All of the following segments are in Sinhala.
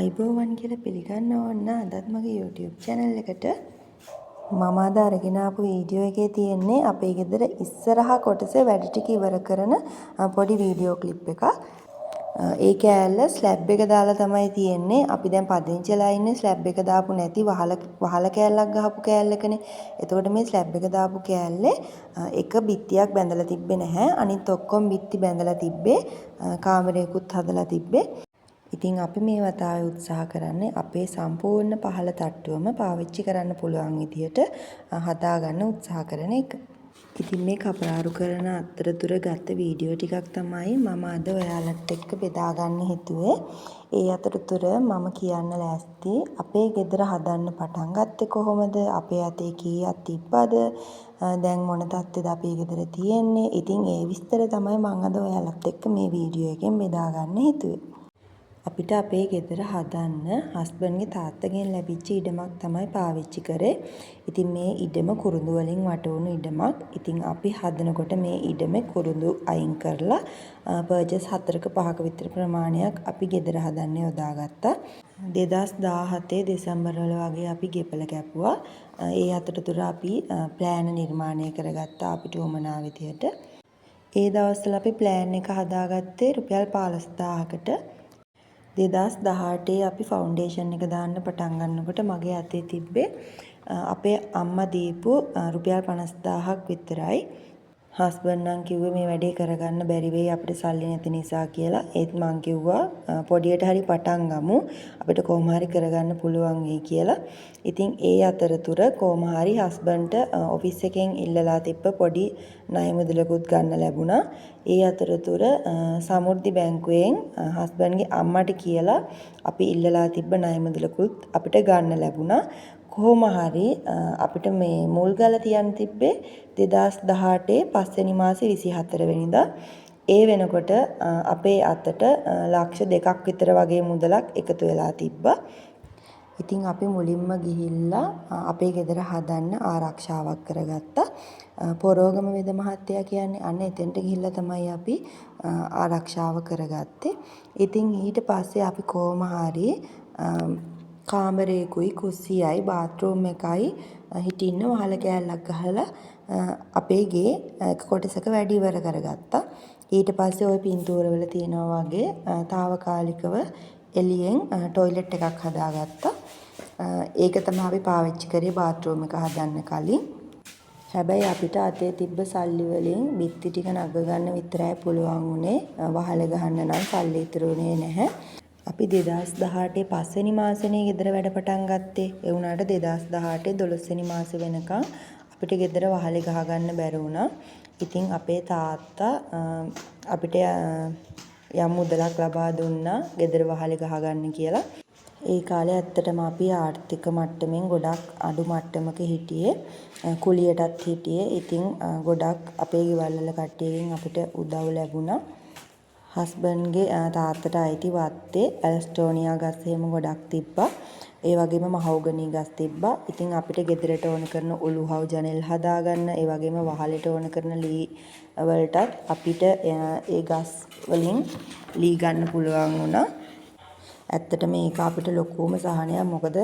අයිබෝවන් කියලා පිළිගන්න ඕන අදත් මගේ YouTube channel එකට මම අද අරගෙන ආපු වීඩියෝ එකේ තියෙන්නේ අපේ ගෙදර ඉස්සරහා කොටසේ වැඩ ටික ඉවර කරන පොඩි වීඩියෝ ක්ලිප් එකක්. ඒ කෑල්ල ස්ලැබ් එක දාලා තමයි තියෙන්නේ. අපි දැන් පදිංචිලා ඉන්නේ ස්ලැබ් එක දාපු නැති වහල කෑල්ලක් ගහපු කෑල්ලකනේ. එතකොට මේ ස්ලැබ් එක දාපු කෑල්ලේ එක බිත්තියක් බැඳලා තිබ්බේ නැහැ. අනිත් ඔක්කොම බිත්ති බැඳලා තිබ්බේ. කාමරයකුත් හදලා තිබ්බේ. ඉතින් අපි මේ වතාවේ උත්සාහ කරන්නේ අපේ සම්පූර්ණ පහළ තට්ටුවම පාවිච්චි කරන්න පුළුවන් විදියට හදාගන්න උත්සාහ කරන එක. ඉතින් මේ කපරාරු කරන අතරතුර ගත්ත වීඩියෝ ටිකක් තමයි මම අද ඔයාලත් එක්ක බෙදා ගන්න හිතුවේ. ඒ අතරතුර මම කියන්න ලෑස්ති අපේ ගෙදර හදන්න පටන් ගත්තේ කොහොමද? අපේ අතේ කීයක් තිබ්බද? දැන් මොන තත්ත්වෙද අපේ ගෙදර තියෙන්නේ? ඉතින් ඒ විස්තර තමයි මම අද ඔයාලත් එක්ක මේ වීඩියෝ එකෙන් බෙදා ගන්න හිතුවේ. අපිට අපේ ගෙදර හදන්න හස්බන්ඩ්ගේ තාත්තගෙන් ලැබිච්ච ඉඩමක් තමයි පාවිච්චි කරේ. ඉතින් මේ ඉඩම කුරුඳු වලින් වටවුණු ඉඩමක්. ඉතින් අපි හදනකොට මේ ඉඩමේ කුරුඳු අයින් කරලා පර්චස් 4ක 5ක විතර ප්‍රමාණයක් අපි ගෙදර හදන්න යොදාගත්තා. 2017 දෙසැම්බර් වල වගේ අපි ගෙපල කැපුවා. ඒ අතරතුර අපි ප්ලෑන් නිර්මාණය කරගත්තා අපිට උවමනා විදියට. ඒ දවස්වල අපි ප්ලෑන් එක හදාගත්තේ රුපියල් 15000කට. 2018 අපි ෆවුන්ඩේෂන් එක දාන්න පටන් ගන්නකොට මගේ අතේ තිබ්බේ අපේ අම්මා දීපු රුපියල් 50000ක් විතරයි. හස්බන්ඩ් නම් කිව්වේ මේ වැඩේ කරගන්න බැරි වෙයි අපිට සල්ලි නැති නිසා කියලා. ඒත් මං කිව්වා පොඩියට හරි පටන් ගමු. අපිට කොහොම හරි කරගන්න පුළුවන් වෙයි කියලා. ඉතින් ඒ අතරතුර කොහොම හරි හස්බන්ඩ්ට ඔෆිස් එකෙන් ඉල්ලලා තිබ්බ පොඩි ණය මුදලකුත් ගන්න ලැබුණා. ඒ අතරතුර සමෘද්ධි බැංකුවෙන් හස්බන්ඩ්ගේ අම්මට කියලා අපි ඉල්ලලා තිබ්බ ණය මුදලකුත් අපිට ගන්න ලැබුණා. කොහොම හරි අපිට මේ මුල් ගල තියන් තිබ්බේ 2018 පස්වෙනි මාසේ 24 වෙනිදා. ඒ වෙනකොට අපේ අතට ලක්ෂ 2ක් විතර වගේ මුදලක් එකතු වෙලා තිබ්බා. ඉතින් අපි මුලින්ම ගිහිල්ලා අපේ ගෙදර හදන්න ආරක්ෂාවක් කරගත්තා. පොරෝගම වෙද මහත්තයා කියන්නේ අන්න එතෙන්ට ගිහිල්ලා තමයි අපි ආරක්ෂාව කරගත්තේ. ඉතින් ඊට පස්සේ අපි කොහොම හරි කාමරේකුයි කුස්සියයි බාත්රූම් එකයි හිටින්න වහල කෑල්ලක් ගහලා අපේ ගේ කොටසක වැඩ ඉවර කරගත්තා. ඊට පස්සේ ওই පින්තූරවල තියෙනවා වගේ తాවකාලිකව එළියෙන් টয়ලට් එකක් හදාගත්තා. ඒක තමයි අපි පාවිච්චි කරේ බාත්රූම් එක හදන්න කලින්. හැබැයි අපිට අතේ තිබ්බ සල්ලි වලින් බිත්ති ටික නග ගන්න විතරයි පුළුවන් උනේ. වහල ගහන්න නම් සල්ලි ඉතුරු උනේ නැහැ. අපි 2018 පස්වෙනි මාසෙනේ ගෙදර වැඩ පටන් ගත්තේ. ඒ වුණාට 2018 12 වෙනි මාසෙ වෙනකන් අපිට ගෙදර වහලේ ගහ ගන්න බැරි වුණා. ඉතින් අපේ තාත්තා අපිට යම් මුදලක් ලබා දුන්නා ගෙදර වහලේ ගහ ගන්න කියලා. ඒ කාලේ ඇත්තටම අපි ආර්ථික මට්ටමින් ගොඩක් අඩු මට්ටමක හිටියේ. කුලියටත් හිටියේ. ඉතින් ගොඩක් අපේ ගෙවල් වල කට්ටියකින් අපිට උදව් ලැබුණා. හස්බන්ඩ්ගේ තාත්තට අයිති වත්තේ ඇල්ස්ටෝනියා ගස් එහෙම ගොඩක් තිබ්බා. ඒ වගේම මහෝගනී ගස් තිබ්බා. ඉතින් අපිට ගෙදරට ඕන කරන උළුහව් ජනෙල් හදාගන්න, ඒ වගේම වහලට ඕන කරන ලී වලටත් අපිට ඒ ගස් වලින් ලී ගන්න පුළුවන් වුණා. ඇත්තටම මේක අපිට ලොකුම සහනයක්. මොකද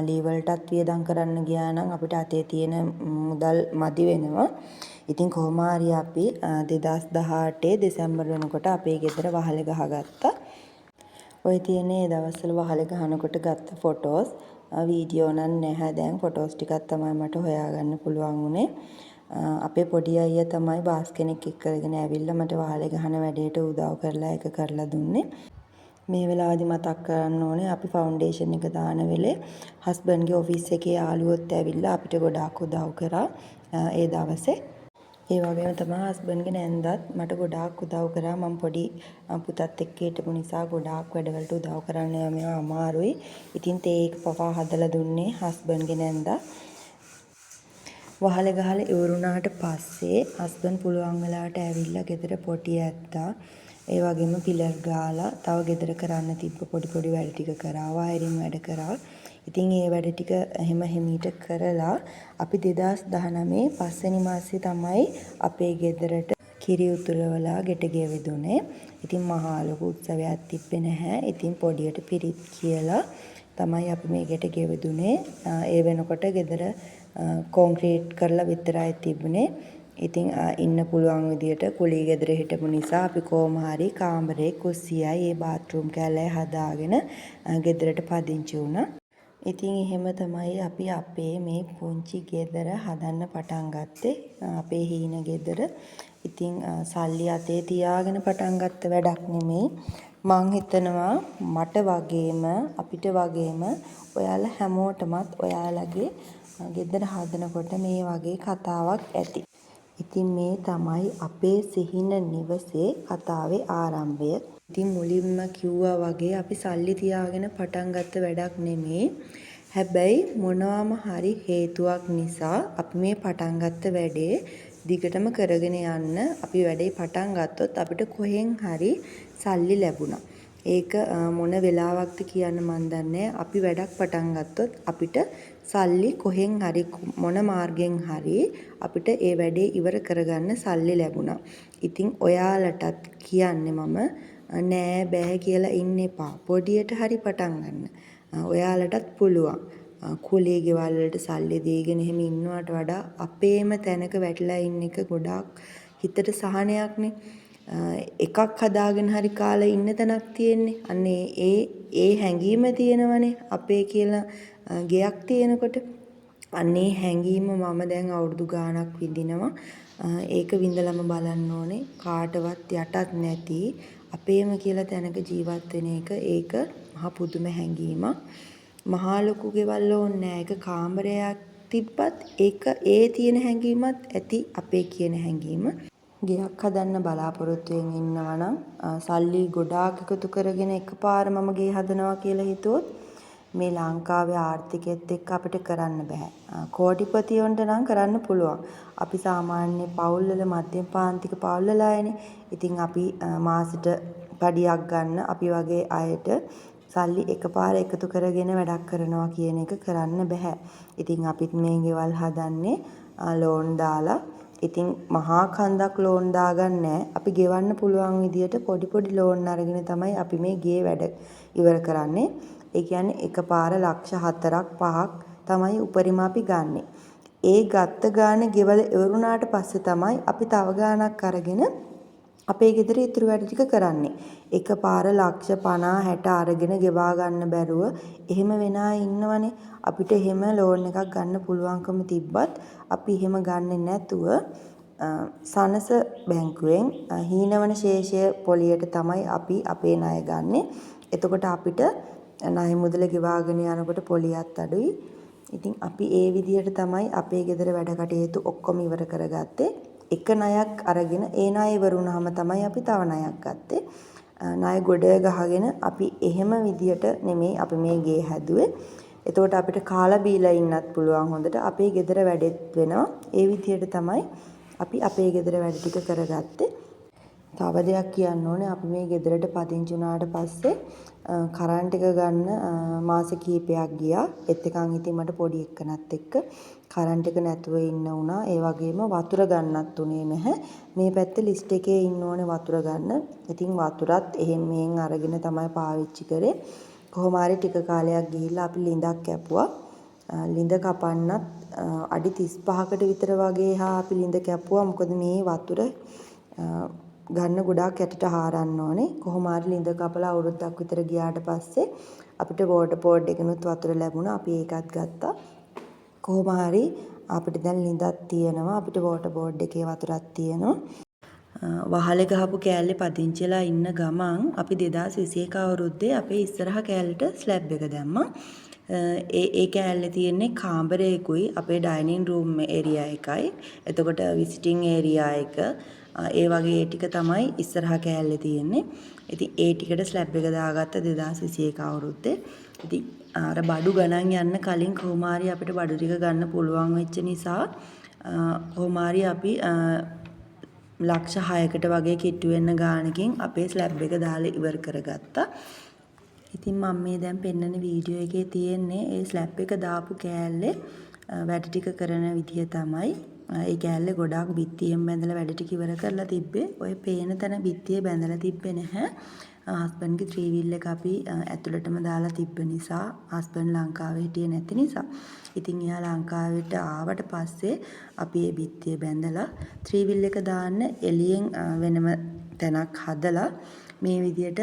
ලී වලටත් වියදම් කරන්න ගියා නම් අපිට අතේ තියෙන මුදල් මදි වෙනවා. ඉතින් කොහොම හරි අපි 2018 දෙසැම්බර් වෙනකොට අපේ ගෙදර වහලේ ගහගත්තා. ඔය තියෙන්නේ ඒ දවස්වල වහලේ ගහනකොට ගත්ත ෆොටෝස්. වීඩියෝ නම් නැහැ දැන්. ෆොටෝස් ටිකක් තමයි මට හොයාගන්න පුළුවන් වුණේ. අපේ පොඩි අයියා තමයි බාස් කෙනෙක් එක්ක කරගෙන ඇවිල්ලා මට වහලේ ගහන වැඩේට උදව් කරලා ඒක කරලා දුන්නේ. මේ වෙලාවේදී මතක් කරන්න ඕනේ අපි ෆවුන්ඩේෂන් එක දාන වෙලේ හස්බන්ඩ්ගේ ඔෆිස් එකේ යාළුවොත් ඇවිල්ලා අපිට ගොඩාක් උදව් කරා ඒ දවසේ. ඒ වගේම තමයි හස්බන්ඩ්ගේ නැන්දත් මට ගොඩාක් උදව් කරා. මම පොඩි පුතත් එක්ක හිටපු නිසා ගොඩාක් වැඩවලට උදව් කරන්න මේවා අමාරුයි. ඉතින් තේ එක පවා හදලා දුන්නේ හස්බන්ඩ්ගේ නැන්දා. වහලේ ගහලා ඉවරුණාට පස්සේ හස්බන්ඩ් පුළුවන් වෙලාවට ඇවිල්ලා ගෙදර පොටි ඇත්තා. ඒ වගේම පිලර් ගාලා තව ගෙදර කරන්න තිබ්බ පොඩි වැඩ ටික කරා. වයරින් වැඩ කරා. ඉතින් ඒ වැඩ ටික එහෙම හිමීට කරලා අපි 2019 පස්වෙනි මාසේ තමයි අපේ ගෙදරට කිරි උතුරවලා ගෙට ගෙවිදුනේ. ඉතින් මහා ලොකු උත්සවයක් තිබ්බේ නැහැ. ඉතින් පොඩියට පිරිත් කියලා තමයි අපි මේකට ගෙවදුනේ. ඒ වෙනකොට ගෙදර කොන්ක්‍රීට් කරලා විතරයි තිබුණේ. ඉතින් ඉන්න පුළුවන් විදියට කුලී ගෙදර හිටපු නිසා අපි කොහොම හරි කාමරේ කුස්සියයි ඒ බාත්රූම් කැලේ හදාගෙන ගෙදරට පදිංචි වුණා. ඉතින් එහෙම තමයි අපි අපේ මේ පුංචි ගෙදර හදන්න පටන් ගත්තේ. අපේ හීන ගෙදර. ඉතින් සල්ලි අතේ තියාගෙන පටන් ගත්ත වැඩක් නෙමෙයි. මං හිතනවා මට වගේම අපිට වගේම ඔයාලා හැමෝටමත් ඔයාලගේ ගෙදර හදනකොට මේ වගේ කතාවක් ඇති. ඉතින් මේ තමයි අපේ සිහින නිවසේ කතාවේ ආරම්භය. ඉතින් මුලින්ම කිව්වා වගේ අපි සල්ලි තියාගෙන පටන් ගත්ත වැඩක් නෙමෙයි. හැබැයි මොනවාම හරි හේතුවක් නිසා අපි මේ පටන් ගත්ත වැඩේ දිගටම කරගෙන යන්න අපි වැඩේ පටන් ගත්තොත් අපිට කොහෙන් හරි සල්ලි ලැබුණා. ඒක මොන වෙලාවක්ද කියන්න මන් දන්නේ. අපි වැඩක් පටන් ගත්තොත් අපිට සල්ලි කොහෙන් හරි මොන මාර්ගෙන් හරි අපිට ඒ වැඩේ ඉවර කරගන්න සල්ලි ලැබුණා. ඉතින් ඔයාලටත් කියන්නේ මම නෑ බෑ කියලා ඉන්න එපා. පොඩියට හරි පටන් ගන්න. ඔයාලටත් පුළුවන්. කුලී ගෙවල් වලට සල්ලි දීගෙන එහෙම ඉන්නවට වඩා අපේම තැනක වැටලා ඉන්න එක ගොඩාක් හිතට සහනයක්නේ. එකක් හදාගෙන හරි කාලා ඉන්න තැනක් තියෙන්නේ. අන්නේ ඒ හැඟීම තියෙනවනේ අපේ කියලා ගෙයක් තියෙනකොට. අන්නේ හැඟීම මම දැන් අවුරුදු ගාණක් විඳිනවා. ඒක විඳලම බලන්න ඕනේ. කාටවත් යටත් නැති අපේම කියලා තැනක ජීවත් වෙන එක ඒක මහ පුදුම හැඟීමක්. මහා ලොකු ගෙවල් ඕනේ නෑ. ඒක කාමරයක් තිබ්බත් ඒක ඒ තියෙන හැඟීමත් ඇති අපේ කියන හැඟීම. ගෙයක් හදන්න බලාපොරොත්තුෙන් ඉන්නවා නම් සල්ලි ගොඩාක් එකතු කරගෙන එකපාර මම ගේ හදනවා කියලා හිතුවොත් මේ ලංකාවේ ආර්ථිකයත් එක්ක අපිට කරන්න බෑ. කෝටිපතියොන්ට නම් කරන්න පුළුවන්. අපි සාමාන්‍ය පවුල්වල මධ්‍යම පාන්තික පවුල්වල අයනේ. ඉතින් අපි මාසෙට පඩියක් ගන්න අපි වගේ අයට සල්ලි එකපාර එකතු කරගෙන වැඩක් කරනවා කියන එක කරන්න බෑ. ඉතින් අපිත් මේ ගෙවල් හදන්නේ ලෝන් දාලා. ඉතින් මහා කන්දක් ලෝන් දාගන්නේ අපි ගෙවන්න පුළුවන් විදියට පොඩි ලෝන් අරගෙන තමයි අපි මේ ගේ වැඩ ඉවර කරන්නේ. ඒ කියන්නේ එකපාර ලක්ෂ 4ක් 5ක් තමයි උපරිම අපි ගන්නෙ. ඒ ගත්ත ගාන ගෙවල ඉවරුණාට පස්සේ තමයි අපි තව ගාණක් අරගෙන අපේ ගෙදර ඉතුරු වැඩ ටික කරන්නේ. එකපාර ලක්ෂ 50 60 අරගෙන ගෙවා ගන්න බැරුව එහෙම වෙන අය ඉන්නවනේ. අපිට එහෙම ලෝන් එකක් ගන්න පුළුවන්කම තිබ්බත් අපි එහෙම ගන්නෙ නැතුව සනස බැංකුවෙන් හීනවන ශේෂය පොලියට තමයි අපි අපේ ණය ගන්නෙ. එතකොට අපිට ණය මුදල ගෙවාගෙන යනකොට පොලියත් අඩුයි. ඉතින් අපි ඒ විදිහට තමයි අපේ ගෙදර වැඩ කටයුතු ඔක්කොම ඉවර කරගත්තේ. එක ණයක් අරගෙන ඒ ණය ඉවර වුණාම තමයි අපි තව ණයක් ගත්තේ. ණය ගොඩ ගහගෙන අපි එහෙම විදියට නෙමෙයි අපි මේ ගේ හැදුවේ. එතකොට අපිට කාලා බීලා ඉන්නත් පුළුවන් හොඳට. අපේ ගෙදර වැඩෙත් වෙනවා. ඒ විදියට තමයි අපි අපේ ගෙදර වැඩ ටික කරගත්තේ. තව දෙයක් කියන්න ඕනේ අපි මේ ගෙදරට පදිංචි වුණාට පස්සේ කරන්ට් එක ගන්න මාස කිහිපයක් ගියා. ඒත් එකන් ඉතින් මට පොඩි එක්කනත් එක්ක කරන්ට් එක නැතුව ඉන්න වුණා. ඒ වගේම වතුර ගන්නත් උනේ නැහැ. මේ පැත්තේ ලිස්ට් එකේ ඉන්න ඕනේ වතුර ගන්න. ඉතින් වතුරත් එහෙම මෙහෙන් අරගෙන තමයි පාවිච්චි කරේ. කොහොම හරි ටික කාලයක් ගිහිල්ලා අපි ලිඳක් කැපුවා. ලිඳ කපන්නත් අඩි 35කට විතර වගේ අපි ලිඳ කැපුවා. මොකද මේ වතුර ගන්න ගොඩාක් යටට හාරන්න ඕනේ. කොහොම හරි ලිඳ කපලා අවුරුද්දක් විතර ගියාට පස්සේ අපිට වෝටර් බෝඩ් එකනොත් වතුර ලැබුණා. අපි ඒකත් ගත්තා. කොහොම හරි අපිට දැන් ලිඳක් තියෙනවා. අපිට වෝටර් බෝඩ් එකේ වතුරක් තියෙනවා. වහලේ ගහපු කෑල්ලේ පදිංචිලා ඉන්න ගමන් අපි 2021 අවුරුද්දේ අපේ ඉස්සරහ කෑල්ලට ස්ලැබ් එක දැම්මා. ඒ කෑල්ලේ තියෙන්නේ කාමරයකුයි අපේ ඩයිනින් රූම් ඒරියා එකයි. එතකොට විසිටිං ඒරියා එක ඒ වගේ ටික තමයි ඉස්සරහ කෑල්ලේ තියෙන්නේ. ඉතින් ඒ ටිකට ස්ලැබ් එක දාගත්ත 2021 අවුරුද්දේ. ඉතින් අර බඩු ගණන් යන්න කලින් කොහොම හරි අපිට බඩු ටික ගන්න පුළුවන් වෙච්ච නිසා කොහොම හරි අපි ලක්ෂ 6කට වගේ කිට්ටු වෙන ගාණකින් අපේ ස්ලැබ් එක දාලා ඉවර කරගත්තා. ඉතින් මම මේ දැන් පෙන්නන වීඩියෝ එකේ තියෙන්නේ ඒ ස්ලැබ් එක දාපු කෑල්ලේ වැඩ ටික කරන විදිය තමයි. ඒ කෑල්ල ගොඩාක් බිත්තියෙන් බැඳලා වැඩ ටික ඉවර කරලා තිබ්බේ. ඔය පේන තැන බිත්තිය බැඳලා තිබ්බේ නැහැ. හස්බන්ඩ්ගේ 3 wheel එක අපි ඇතුළටම දාලා තිබ්බ නිසා හස්බන්ඩ් ලංකාවේ හිටියේ නැති නිසා. ඉතින් එයා ලංකාවට ආවට පස්සේ අපි මේ බිත්තිය බැඳලා 3 wheel එක දාන්න එළියෙන් වෙනම තැනක් හදලා මේ විදියට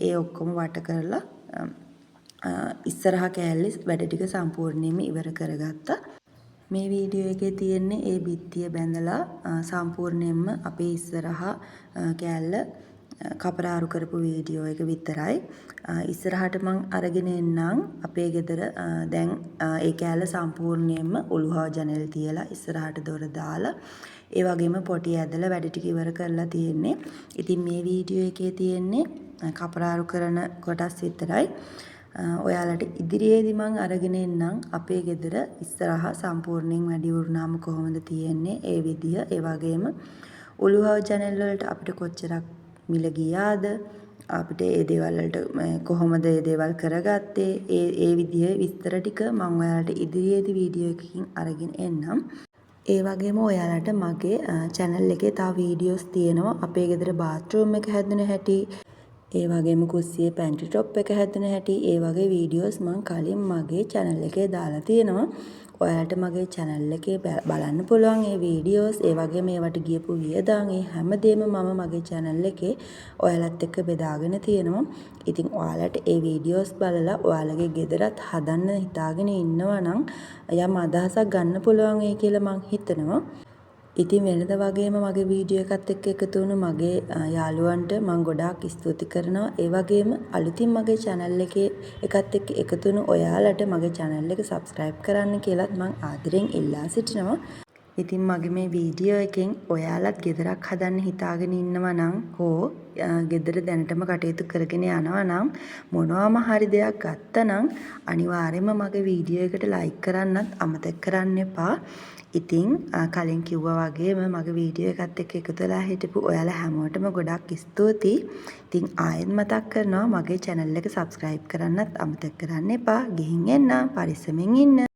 ඒ ඔක්කොම වට කරලා ඉස්සරහා කෑල්ලේ වැඩ ටික සම්පූර්ණයෙන්ම ඉවර කරගත්තා. මේ වීඩියෝ එකේ තියෙන්නේ ඒ බිත්තිය බැඳලා සම්පූර්ණයෙන්ම අපේ ඉස්සරහා කෑල්ල කපරාරු කරපු වීඩියෝ එක විතරයි. ඉස්සරහට මං අරගෙන එන්නම් අපේ ගෙදර දැන් ඒ කෑල්ල සම්පූර්ණයෙන්ම උළුහා ජනෙල් තියලා ඉස්සරහට දොර දාලා ඒ වගේම පොටි ඇදලා වැඩ ටික ඉවර කරලා තියෙන්නේ. ඉතින් මේ වීඩියෝ එකේ තියෙන්නේ කපරාරු කරන කොටස් විතරයි. ඔයාලට ඉදිරියේදී මං අරගෙන එන්නම් අපේ ගෙදර ඉස්සරහා සම්පූර්ණයෙන් වැඩි වුණාම කොහොමද තියෙන්නේ ඒ විදිය. ඒ වගේම උළුහා ජනෙල් වලට අපිට කොච්චරක් මිල ගියාද අපිට ඒ දේවල් වලට කොහොමද ඒ දේවල් කරගත්තේ ඒ විදිහේ විස්තර ටික මම ඔයාලට ඉදිරියේදී වීඩියෝ එකකින් අරගෙන එන්නම්. ඒ වගේම ඔයාලට මගේ channel එකේ තව වීඩියෝස් තියෙනවා අපේ ගෙදර bathroom එක හැදුන හැටි, ඒ වගේම කුස්සියේ pantry top එක හැදුන හැටි, ඒ වගේ වීඩියෝස් මම කලින් මගේ channel එකේ දාලා තියෙනවා. ඔයාලට මගේ channel එකේ බලන්න පුළුවන් ඒ වීඩියෝස්, ඒ වගේම ඒවට ගියපු වියදම්, ඒ හැමදේම මම මගේ channel එකේ ඔයාලත් එක්ක බෙදාගෙන තියෙනවා. ඉතින් ඔයාලට ඒ වීඩියෝස් බලලා ඔයාලගේ ගෙදරත් හදන්න හිතාගෙන ඉන්නවා නම් යම් අදහසක් ගන්න පුළුවන් වෙයි කියලා මං හිතනවා. ඉතින් වෙනද වගේම මගේ වීඩියෝ එකත් එක්ක එකතු වුණු මගේ යාළුවන්ට මම ගොඩාක් ස්තුති කරනවා. ඒ වගේම අලුතින් මගේ channel එකේ එකත් එක්ක එකතු වුණු ඔයාලට මගේ channel එක subscribe කරන්න කියලාත් මම ආදරෙන් ඉල්ලා සිටිනවා. ඉතින් මගේ මේ වීඩියෝ එකෙන් ඔයාලත් ගෙදරක් හදන්න හිතාගෙන ඉන්නවා නම් හෝ ගෙදර දැනටම කටයුතු කරගෙන යනවා නම් මොනවාම හරි දෙයක් ගත්තා නම් අනිවාර්යයෙන්ම මගේ වීඩියෝ එකට like කරන්නත් අමතක කරන්න එපා. ඉතින් කලින් කිව්වා වගේම මගේ වීඩියෝ එකත් එක්ක එකතු වෙලා හිටපු ඔයාලා හැමෝටම ගොඩක් ස්තුතියි. ඉතින් ආයෙත් මතක් කරනවා මගේ channel එක subscribe කරන්නත් අමතක කරන්න එපා. ගිහින් එන්න පරිස්සමෙන් ඉන්න.